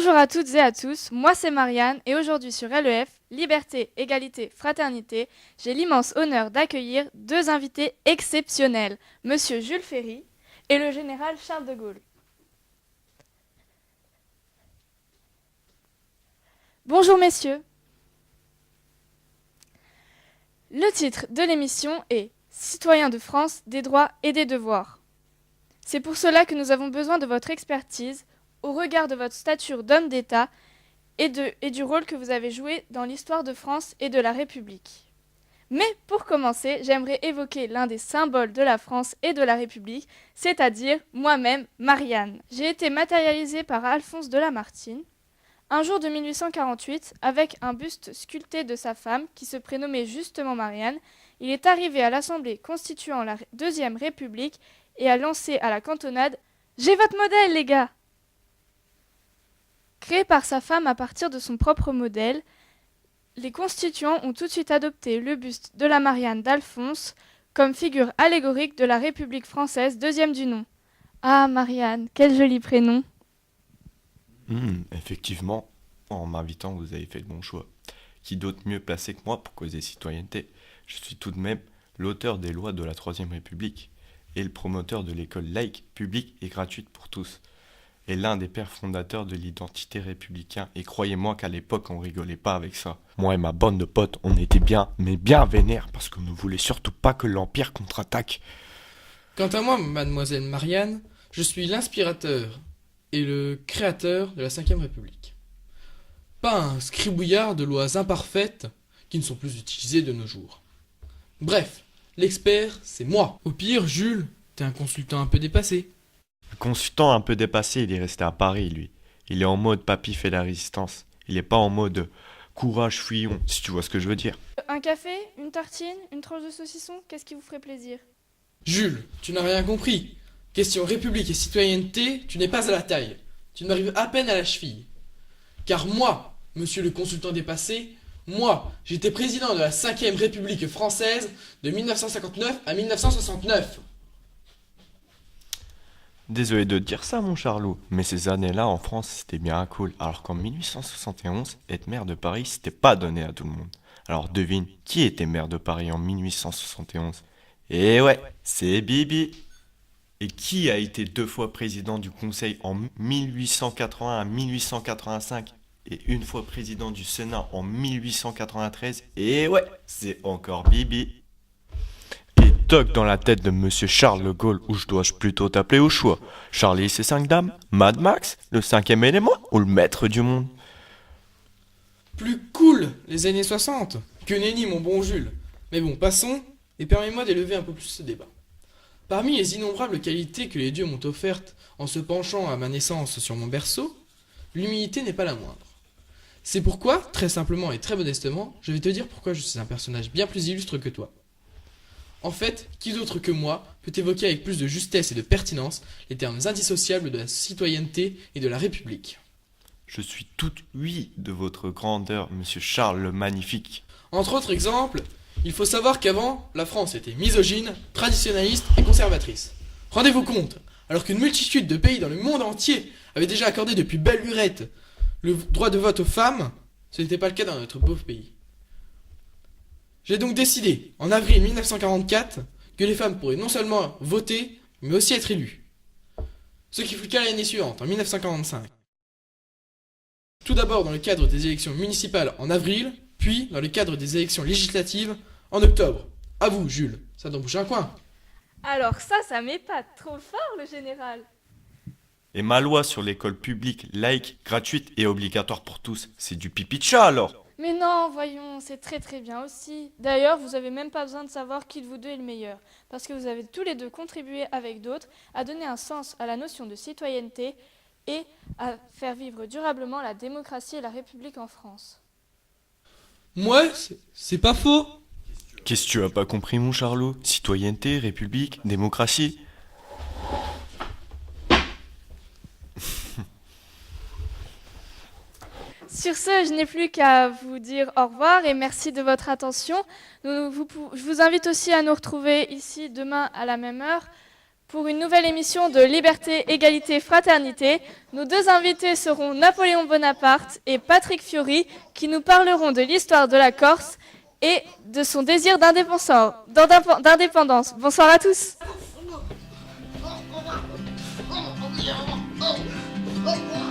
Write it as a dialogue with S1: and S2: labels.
S1: Bonjour à toutes et à tous, moi c'est Marianne et aujourd'hui sur LEF, Liberté, Égalité, Fraternité, j'ai l'immense honneur d'accueillir deux invités exceptionnels, Monsieur Jules Ferry et le général Charles de Gaulle. Bonjour messieurs. Le titre de l'émission est Citoyens de France, des droits et des devoirs. C'est pour cela que nous avons besoin de votre expertise au regard de votre stature d'homme d'État et du rôle que vous avez joué dans l'histoire de France et de la République. Mais pour commencer, j'aimerais évoquer l'un des symboles de la France et de la République, c'est-à-dire moi-même, Marianne. J'ai été matérialisée par Alphonse de Lamartine, un jour de 1848, avec un buste sculpté de sa femme, qui se prénommait justement Marianne, il est arrivé à l'Assemblée constituant la Deuxième République et a lancé à la cantonade « J'ai votre modèle, les gars !» Créé par sa femme à partir de son propre modèle, les constituants ont tout de suite adopté le buste de la Marianne d'Alphonse comme figure allégorique de la République française, deuxième du nom. Ah, Marianne, quel joli prénom!
S2: Effectivement, en m'invitant, vous avez fait le bon choix. Qui d'autre mieux placé que moi pour causer citoyenneté? Je suis tout de même l'auteur des lois de la Troisième République et le promoteur de l'école laïque, publique et gratuite pour tous. Et l'un des pères fondateurs de l'identité républicaine. Et croyez-moi qu'à l'époque, on rigolait pas avec ça. Moi et ma bande de potes, on était bien, mais bien vénères, parce qu'on ne voulait surtout pas que l'Empire contre-attaque.
S3: Quant à moi, mademoiselle Marianne, je suis l'inspirateur et le créateur de la Cinquième République. Pas un scribouillard de lois imparfaites qui ne sont plus utilisées de nos jours. Bref, l'expert, c'est moi. Au pire, Jules, t'es un consultant un peu dépassé.
S2: Le consultant un peu dépassé, il est resté à Paris, lui. Il est en mode papy fait la résistance. Il est pas en mode courage fuyons, si tu vois ce que je veux dire.
S1: Un café, une tartine, une tranche de saucisson, qu'est-ce qui vous ferait plaisir?
S3: Jules, tu n'as rien compris. Question République et citoyenneté, tu n'es pas à la taille. Tu m'arrives à peine à la cheville. Car moi, monsieur le consultant dépassé, moi, j'étais président de la Cinquième République française de 1959 à 1969.
S2: Désolé de te dire ça, mon Charlot, mais ces années-là, en France, c'était bien cool. Alors qu'en 1871, être maire de Paris, c'était pas donné à tout le monde. Alors devine, qui était maire de Paris en 1871? Eh ouais, c'est Bibi. Et qui a été 2 fois président du Conseil en 1881 à 1885 et une fois président du Sénat en 1893? Eh ouais, c'est encore Bibi. Et toc dans la tête de Monsieur Charles de Gaulle, où je dois-je plutôt t'appeler au choix? Charlie et ses 5 dames? Mad Max? Le cinquième élément? Ou le maître du monde?
S3: Plus cool, les années 60. Que nenni, mon bon Jules. Mais bon, passons, et permets-moi d'élever un peu plus ce débat. Parmi les innombrables qualités que les dieux m'ont offertes en se penchant à ma naissance sur mon berceau, l'humilité n'est pas la moindre. C'est pourquoi, très simplement et très modestement, je vais te dire pourquoi je suis un personnage bien plus illustre que toi. En fait, qui d'autre que moi peut évoquer avec plus de justesse et de pertinence les termes indissociables de la citoyenneté et de la République?
S2: Je suis tout oui de votre grandeur, Monsieur Charles le Magnifique.
S3: Entre autres exemples, il faut savoir qu'avant, la France était misogyne, traditionnaliste et conservatrice. Rendez-vous compte, alors qu'une multitude de pays dans le monde entier avaient déjà accordé depuis belle lurette le droit de vote aux femmes, ce n'était pas le cas dans notre beau pays. J'ai donc décidé, en avril 1944, que les femmes pourraient non seulement voter, mais aussi être élues. Ce qui fut le cas l'année suivante, en 1945. Tout d'abord dans le cadre des élections municipales en avril, puis dans le cadre des élections législatives en octobre. À vous, Jules, ça t'en bouge un coin.
S1: Alors ça m'épate trop fort le général.
S2: Et ma loi sur l'école publique, laïque, gratuite et obligatoire pour tous, c'est du pipi de chat alors?
S1: Mais non, voyons, c'est très très bien aussi. D'ailleurs, vous avez même pas besoin de savoir qui de vous deux est le meilleur, parce que vous avez tous les deux contribué avec d'autres à donner un sens à la notion de citoyenneté et à faire vivre durablement la démocratie et la République en France.
S3: Moi, c'est pas faux.
S2: Qu'est-ce que tu as pas compris, mon Charlot? Citoyenneté, république, démocratie?
S1: Sur ce, je n'ai plus qu'à vous dire au revoir et merci de votre attention. Je vous invite aussi à nous retrouver ici demain à la même heure pour une nouvelle émission de Liberté, Égalité, Fraternité. Nos deux invités seront Napoléon Bonaparte et Patrick Fiori qui nous parleront de l'histoire de la Corse et de son désir d'indépendance. Bonsoir à tous.
S4: Oh,